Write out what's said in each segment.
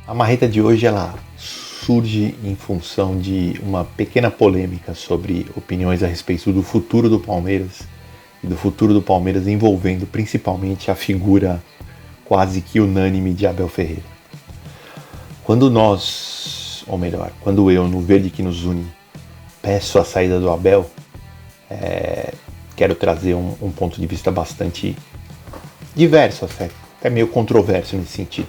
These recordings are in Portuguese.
A marreta de hoje ela surge em função de uma pequena polêmica sobre opiniões a respeito do futuro do Palmeiras e do futuro do Palmeiras envolvendo principalmente a figura quase que unânime de Abel Ferreira. Quando nós, ou melhor, quando eu, no Verde que nos une, peço a saída do Abel, quero trazer um ponto de vista bastante diverso, até meio controverso nesse sentido.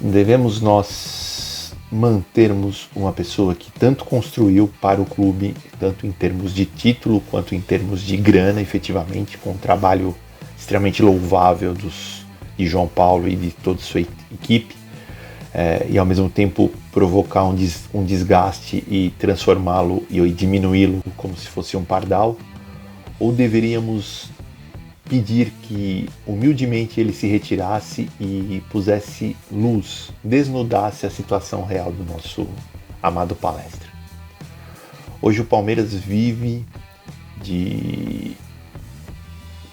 Devemos nós mantermos uma pessoa que tanto construiu para o clube, tanto em termos de título quanto em termos de grana, efetivamente, com um trabalho extremamente louvável de João Paulo e de toda a sua equipe, e ao mesmo tempo provocar um desgaste e transformá-lo e diminuí-lo como se fosse um pardal, ou deveríamos pedir que humildemente ele se retirasse e pusesse luz, desnudasse a situação real do nosso amado Palestra. Hoje o Palmeiras vive de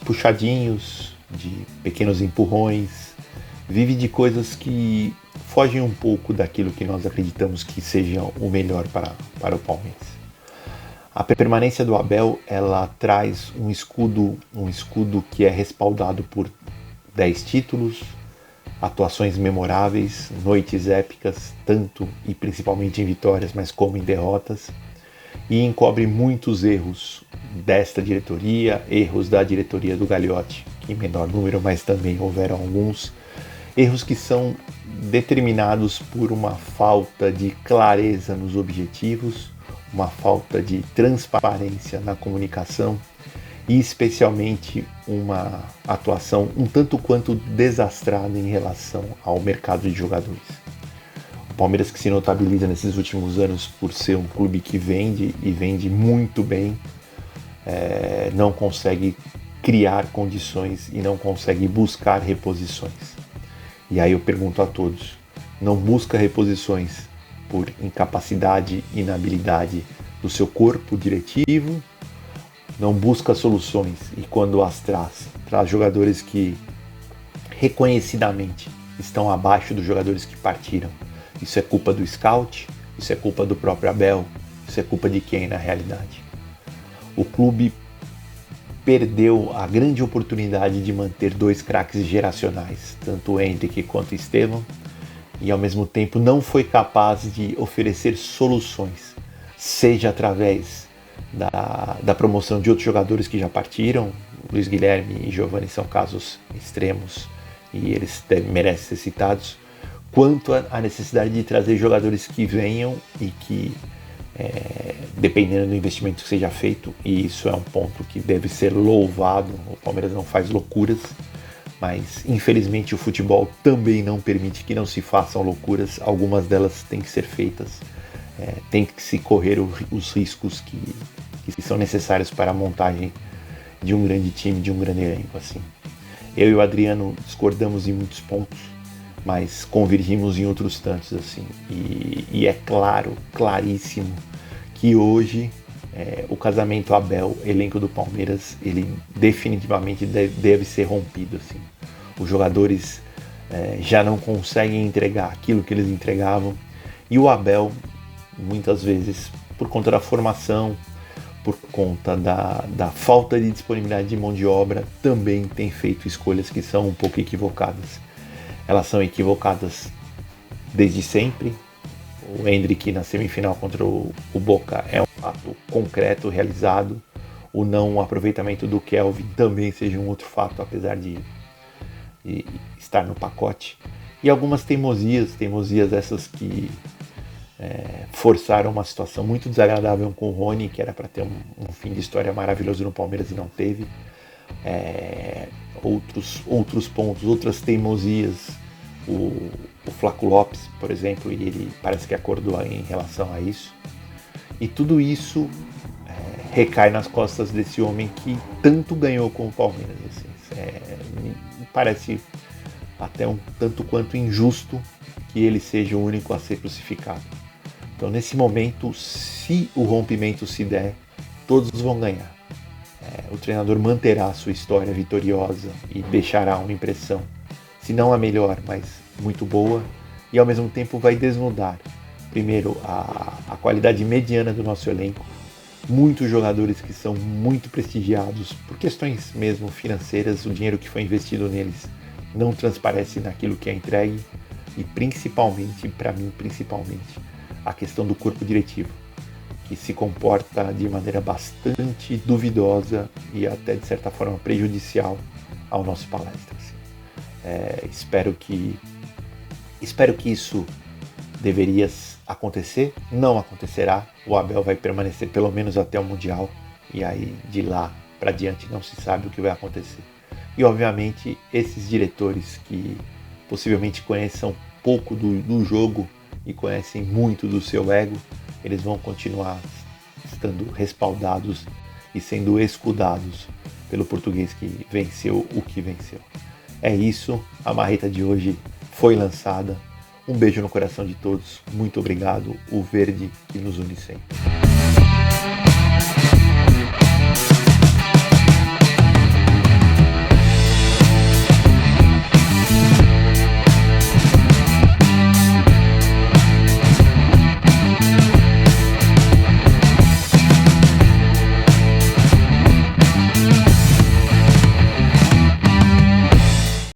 puxadinhos, de pequenos empurrões, vive de coisas que fogem um pouco daquilo que nós acreditamos que seja o melhor para o Palmeiras. A permanência do Abel, ela traz um escudo que é respaldado por 10 títulos, atuações memoráveis, noites épicas, tanto e principalmente em vitórias, mas como em derrotas, e encobre muitos erros desta diretoria, erros da diretoria do Gagliotti, que em menor número, mas também houveram alguns, erros que são determinados por uma falta de clareza nos objetivos, uma falta de transparência na comunicação e especialmente uma atuação um tanto quanto desastrada em relação ao mercado de jogadores. O Palmeiras, que se notabiliza nesses últimos anos por ser um clube que vende e vende muito bem, não consegue criar condições e não consegue buscar reposições. E aí eu pergunto a todos, não busca reposições por incapacidade e inabilidade do seu corpo diretivo, não busca soluções e quando as traz jogadores que reconhecidamente estão abaixo dos jogadores que partiram. Isso é culpa do scout, isso é culpa do próprio Abel, isso é culpa de quem na realidade? O clube perdeu a grande oportunidade de manter 2 craques geracionais, tanto o Hendrick quanto o Estevão, e ao mesmo tempo não foi capaz de oferecer soluções, seja através da promoção de outros jogadores que já partiram. Luiz Guilherme e Giovani são casos extremos e eles merecem ser citados, quanto a necessidade de trazer jogadores que venham e que, dependendo do investimento que seja feito, e isso é um ponto que deve ser louvado, o Palmeiras não faz loucuras, mas infelizmente o futebol também não permite que não se façam loucuras, algumas delas têm que ser feitas, tem que se correr os riscos que são necessários para a montagem de um grande time, de um grande elenco assim. Eu e o Adriano discordamos em muitos pontos, mas convergimos em outros tantos assim, e é claríssimo que hoje o casamento Abel, elenco do Palmeiras, ele definitivamente deve ser rompido assim. Os jogadores já não conseguem entregar aquilo que eles entregavam e o Abel, muitas vezes, por conta da formação, por conta da falta de disponibilidade de mão de obra, também tem feito escolhas que são um pouco equivocadas. Elas são equivocadas desde sempre. O Hendrick na semifinal contra o Boca é um fato concreto, realizado. O não aproveitamento do Kelvin também seja um outro fato, apesar de estar no pacote. E algumas teimosias essas que forçaram uma situação muito desagradável com o Rony, que era para ter um fim de história maravilhoso no Palmeiras e não teve. Outros pontos, outras teimosias. O Flaco Lopes, por exemplo, ele parece que acordou em relação a isso. E tudo isso recai nas costas desse homem que tanto ganhou com o Palmeiras. Assim. Me parece até um tanto quanto injusto que ele seja o único a ser crucificado. Então, nesse momento, se o rompimento se der, todos vão ganhar. O treinador manterá a sua história vitoriosa e deixará uma impressão, se não a melhor, mas muito boa, e ao mesmo tempo vai desnudar, primeiro, a qualidade mediana do nosso elenco, muitos jogadores que são muito prestigiados por questões mesmo financeiras, o dinheiro que foi investido neles não transparece naquilo que é entregue, e principalmente, para mim, a questão do corpo diretivo, que se comporta de maneira bastante duvidosa e até de certa forma prejudicial ao nosso Palestra. Espero que isso deveria acontecer, não acontecerá, o Abel vai permanecer pelo menos até o Mundial, e aí de lá para diante não se sabe o que vai acontecer. E obviamente esses diretores que possivelmente conheçam pouco do jogo e conhecem muito do seu ego, eles vão continuar estando respaldados e sendo escudados pelo português que venceu o que venceu. É isso, a marreta de hoje foi lançada. Um beijo no coração de todos, muito obrigado, o verde que nos une sempre.